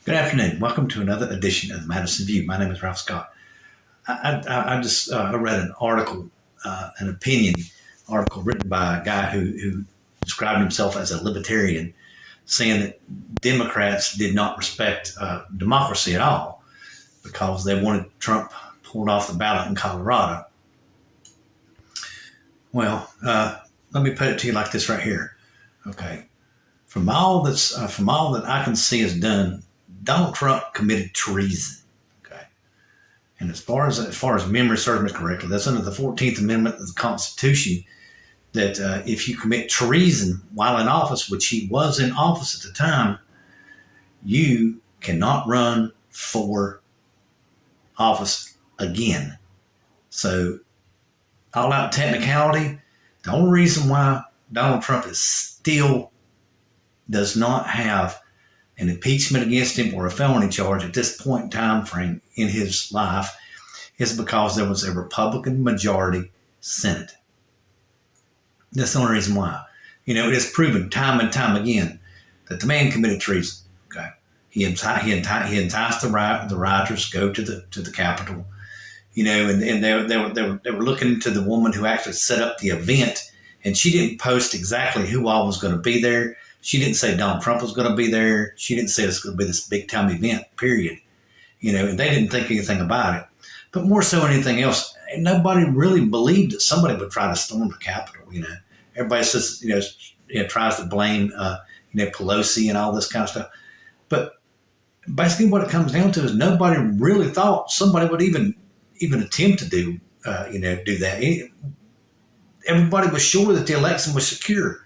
Good afternoon. Welcome to another edition of the Madison View. My name is Ralph Scott. I just read an article, an opinion article written by a guy who described himself as a libertarian, saying that Democrats did not respect democracy at all because they wanted Trump pulled off the ballot in Colorado. Well, let me put it to you like this right here. Okay, from all that I can see is done, Donald Trump committed treason. Okay, and as far as memory serves me correctly, that's under the 14th Amendment of the Constitution. That if you commit treason while in office, which he was in office at the time, you cannot run for office again. So, all out technicality, the only reason why Donald Trump is still does not have an impeachment against him or a felony charge at this point in time frame in his life is because there was a Republican majority Senate. That's the only reason why. It is proven time and time again that the man committed treason. Okay, he enticed the rioters to go to the Capitol. And they were looking into the woman who actually set up the event, and she didn't post exactly who all was going to be there. She didn't say Donald Trump was going to be there. She didn't say it's going to be this big time event, period. And they didn't think anything about it. But more so than anything else, nobody really believed that somebody would try to storm the Capitol. Everybody says, tries to blame, Pelosi and all this kind of stuff. But basically what it comes down to is nobody really thought somebody would even attempt to do that. Everybody was sure that the election was secure,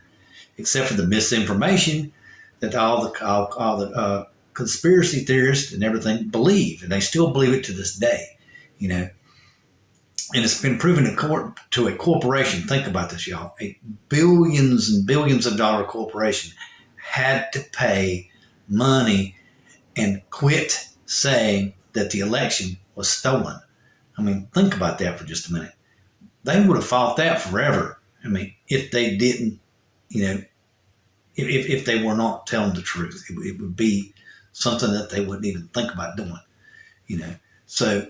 except for the misinformation that all the conspiracy theorists and everything believe, and they still believe it to this day. And it's been proven in court to a corporation. Think about this, y'all. A billions and billions of dollar corporation had to pay money and quit saying that the election was stolen. I mean, think about that for just a minute. They would have fought that forever. I mean, if they didn't, if they were not telling the truth, it would be something that they wouldn't even think about doing, So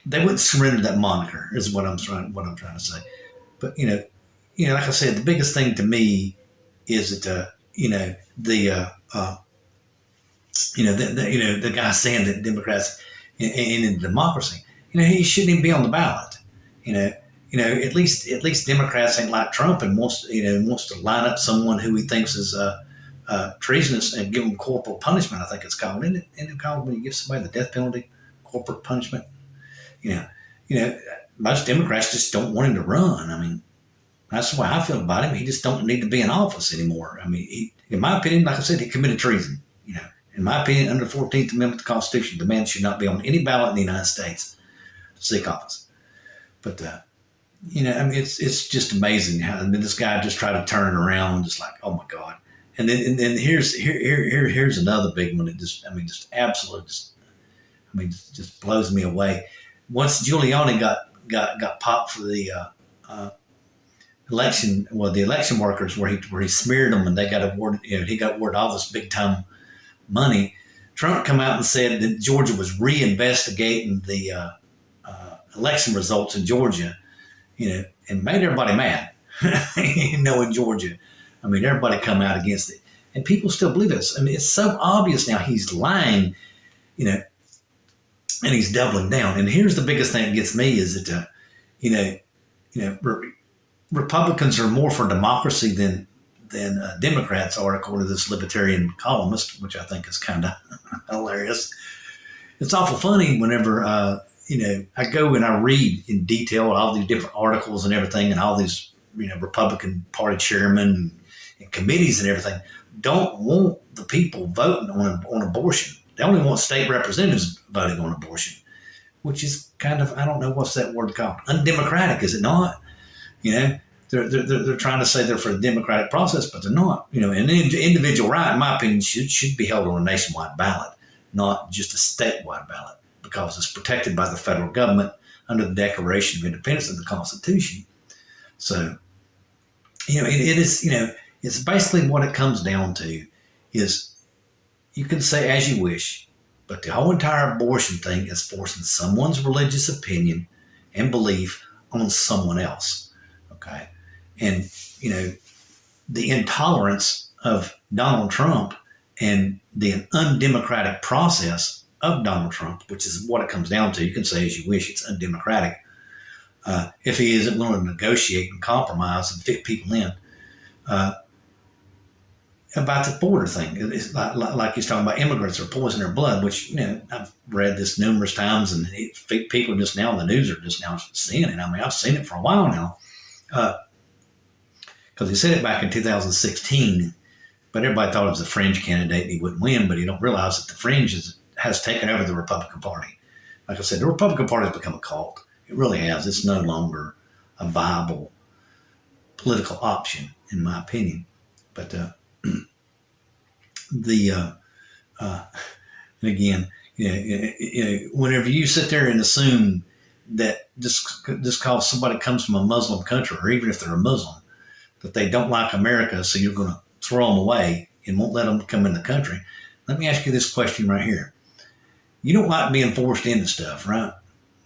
they wouldn't surrender that moniker is what I'm trying to say. But, like I said, the biggest thing to me is that, the guy saying that Democrats in democracy, he shouldn't even be on the ballot. At least Democrats ain't like Trump and wants to line up someone who he thinks is treasonous and give them corporal punishment. I think it's called. Isn't it called when you give somebody the death penalty, corporate punishment? Most Democrats just don't want him to run. I mean, that's the way I feel about him. He just don't need to be in office anymore. I mean, in my opinion, like I said, he committed treason. In my opinion, under the 14th Amendment of the Constitution, the man should not be on any ballot in the United States to seek office. But, it's just amazing how this guy just tried to turn it around, just like, oh my God. And then here's another big one. It just absolutely just blows me away. Once Giuliani got popped for the election, the election workers where he smeared them and they got awarded, he got awarded all this big time money. Trump come out and said that Georgia was reinvestigating the election results in Georgia, and made everybody mad. In Georgia, everybody come out against it, and people still believe this. It's so obvious now he's lying, and he's doubling down. And here's the biggest thing that gets me is that, Republicans are more for democracy than Democrats are, according to this libertarian columnist, which I think is kind of hilarious. It's awful funny whenever, I go and I read in detail all these different articles and everything, and all these, Republican Party chairmen and committees and everything don't want the people voting on abortion. They only want state representatives voting on abortion, which is kind of, I don't know what's that word called, undemocratic, is it not? They're trying to say they're for the democratic process, but they're not. An individual right, in my opinion, should be held on a nationwide ballot, not just a statewide ballot, because it's protected by the federal government under the Declaration of Independence of the Constitution. So, it is, it's basically what it comes down to is, you can say as you wish, but the whole entire abortion thing is forcing someone's religious opinion and belief on someone else. Okay. And, the intolerance of Donald Trump and the undemocratic process of Donald Trump, which is what it comes down to. You can say as you wish, it's undemocratic. If he isn't willing to negotiate and compromise and fit people in, about the border thing. It's like he's talking about immigrants are poisoning their blood, which, I've read this numerous times, and people just now in the news are just now seeing it. I mean, I've seen it for a while now. Because he said it back in 2016, but everybody thought it was a fringe candidate and he wouldn't win, but you don't realize that the fringe has taken over the Republican Party. Like I said, the Republican Party has become a cult. It really has. It's no longer a viable political option, in my opinion. But and again, whenever you sit there and assume that just because somebody comes from a Muslim country, or even if they're a Muslim, that they don't like America, so you're going to throw them away and won't let them come in the country. Let me ask you this question right here. You don't like being forced into stuff, right?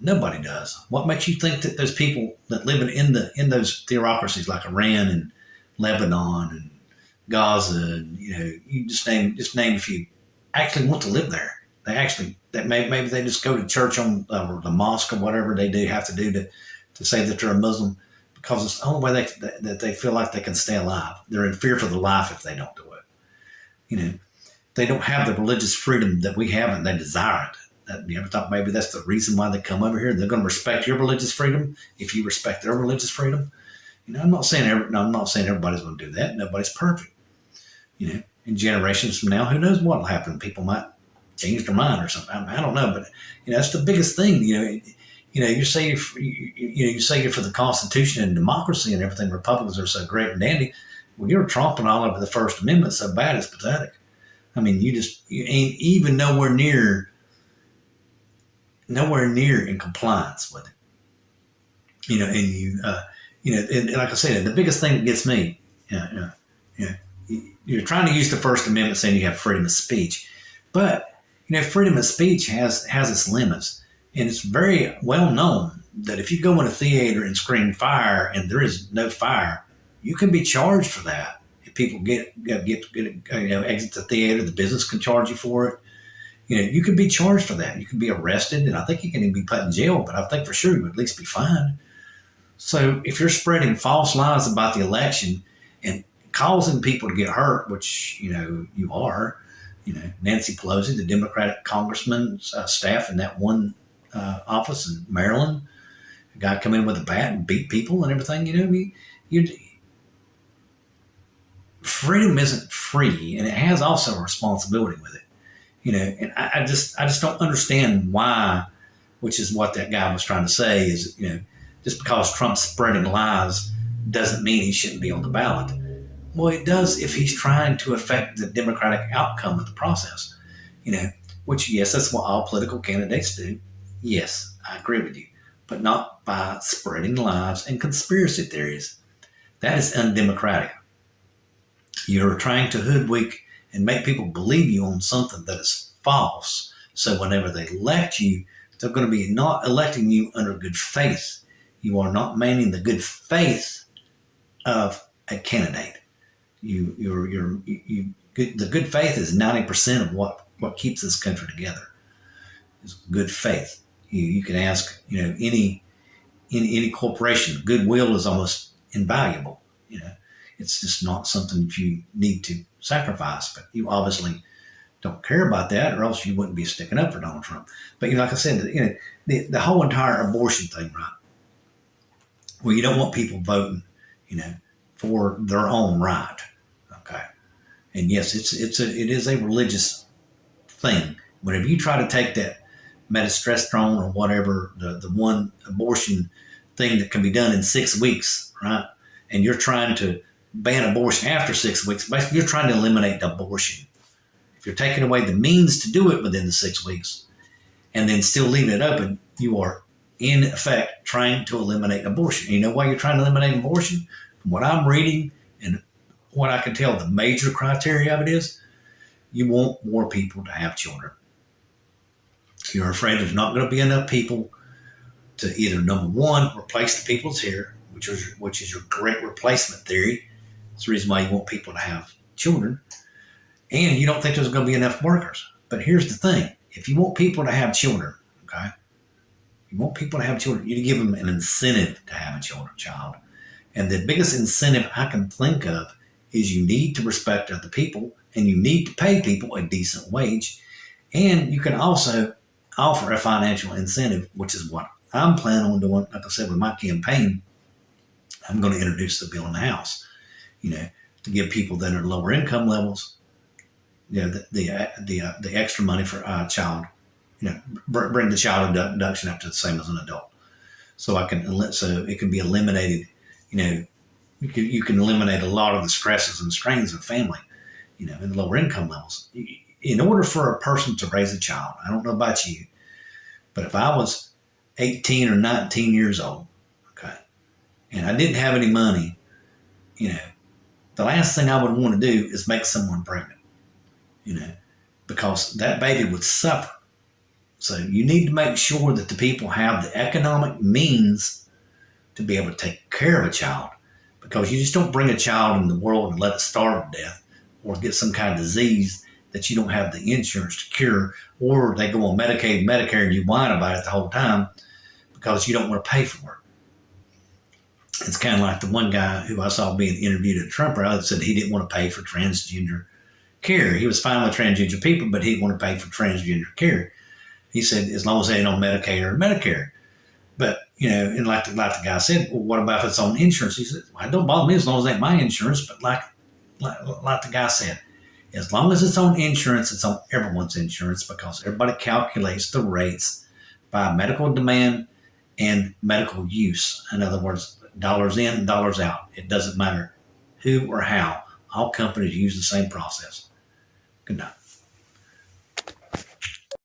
Nobody does. What makes you think that those people that live in those theocracies like Iran and Lebanon and Gaza, and you just name a few, actually want to live there? Maybe they just go to church or the mosque or whatever they do have to do to say that they're a Muslim, because it's the only way that they feel like they can stay alive. They're in fear for their life if they don't do it. They don't have the religious freedom that we have, and they desire it. You ever thought maybe that's the reason why they come over here? They're going to respect your religious freedom if you respect their religious freedom. I'm not saying everybody's going to do that. Nobody's perfect. In generations from now, who knows what will happen? People might change their mind or something. I don't know, but that's the biggest thing. You say you're for the Constitution and democracy and everything. Republicans are so great and dandy. Well, you're tromping all over the First Amendment so bad it's pathetic. I mean, you ain't even nowhere near in compliance with it. And like I said, the biggest thing that gets me, you're trying to use the First Amendment saying you have freedom of speech, but freedom of speech has its limits, and it's very well known that if you go in a theater and scream fire and there is no fire, you can be charged for that. If people exit the theater, the business can charge you for it. You could be charged for that. You could be arrested, and I think you can even be put in jail, but I think for sure you would at least be fined. So if you're spreading false lies about the election and causing people to get hurt, which, you are, Nancy Pelosi, the Democratic congressman's staff in that one office in Maryland, a guy come in with a bat and beat people and everything, freedom isn't free, and it has also a responsibility with it. And I just don't understand why, which is what that guy was trying to say, is, just because Trump's spreading lies doesn't mean he shouldn't be on the ballot. Well, it does if he's trying to affect the democratic outcome of the process, which, yes, that's what all political candidates do. Yes, I agree with you, but not by spreading lies and conspiracy theories. That is undemocratic. You're trying to hoodwink and make people believe you on something that is false. So whenever they elect you, they're going to be not electing you under good faith. You are not manning the good faith of a candidate. The good faith is 90% of what keeps this country together. Is good faith. You can ask, any corporation, goodwill is almost invaluable. It's just not something that you need to sacrifice. But you obviously don't care about that, or else you wouldn't be sticking up for Donald Trump. But like I said, the whole entire abortion thing, right? Well, you don't want people voting, for their own right. Okay, and yes, it is a religious thing. Whenever you try to take that metastrestone or whatever, the one abortion thing that can be done in 6 weeks, right? And you're trying to ban abortion after 6 weeks. Basically, you're trying to eliminate abortion. If you're taking away the means to do it within the 6 weeks and then still leaving it open, you are in effect trying to eliminate abortion. And you know why you're trying to eliminate abortion? From what I'm reading and what I can tell, the major criteria of it is You want more people to have children. You're afraid there's not going to be enough people to either, number one, replace the people that's here, which is your great replacement theory. It's the reason why you want people to have children. And you don't think there's going to be enough workers. But here's the thing. If you want people to have children, okay, you want people to have children, you give them an incentive to have a child. And the biggest incentive I can think of is you need to respect other people, and you need to pay people a decent wage. And you can also offer a financial incentive, which is what I'm planning on doing. Like I said, with my campaign, I'm going to introduce the bill in the House, to give people that are lower income levels, the extra money for a child, bring the child deduction up to the same as an adult. So it can be eliminated. You can eliminate a lot of the stresses and strains of family, in the lower income levels. In order for a person to raise a child, I don't know about you, but if I was 18 or 19 years old, okay, and I didn't have any money, the last thing I would want to do is make someone pregnant, because that baby would suffer. So you need to make sure that the people have the economic means to be able to take care of a child, because you just don't bring a child in the world and let it starve to death or get some kind of disease that you don't have the insurance to cure, or they go on Medicaid, Medicare, and you whine about it the whole time because you don't want to pay for it. It's kind of like the one guy who I saw being interviewed at a Trump rally that said he didn't want to pay for transgender care. He was fine with transgender people, but he didn't want to pay for transgender care. He said as long as they ain't on Medicaid or Medicare. But, and like the guy said, well, what about if it's on insurance? He said, well, it don't bother me as long as it ain't my insurance. But like the guy said, as long as it's on insurance, it's on everyone's insurance, because everybody calculates the rates by medical demand and medical use. In other words, dollars in, dollars out. It doesn't matter who or how. All companies use the same process. Good night.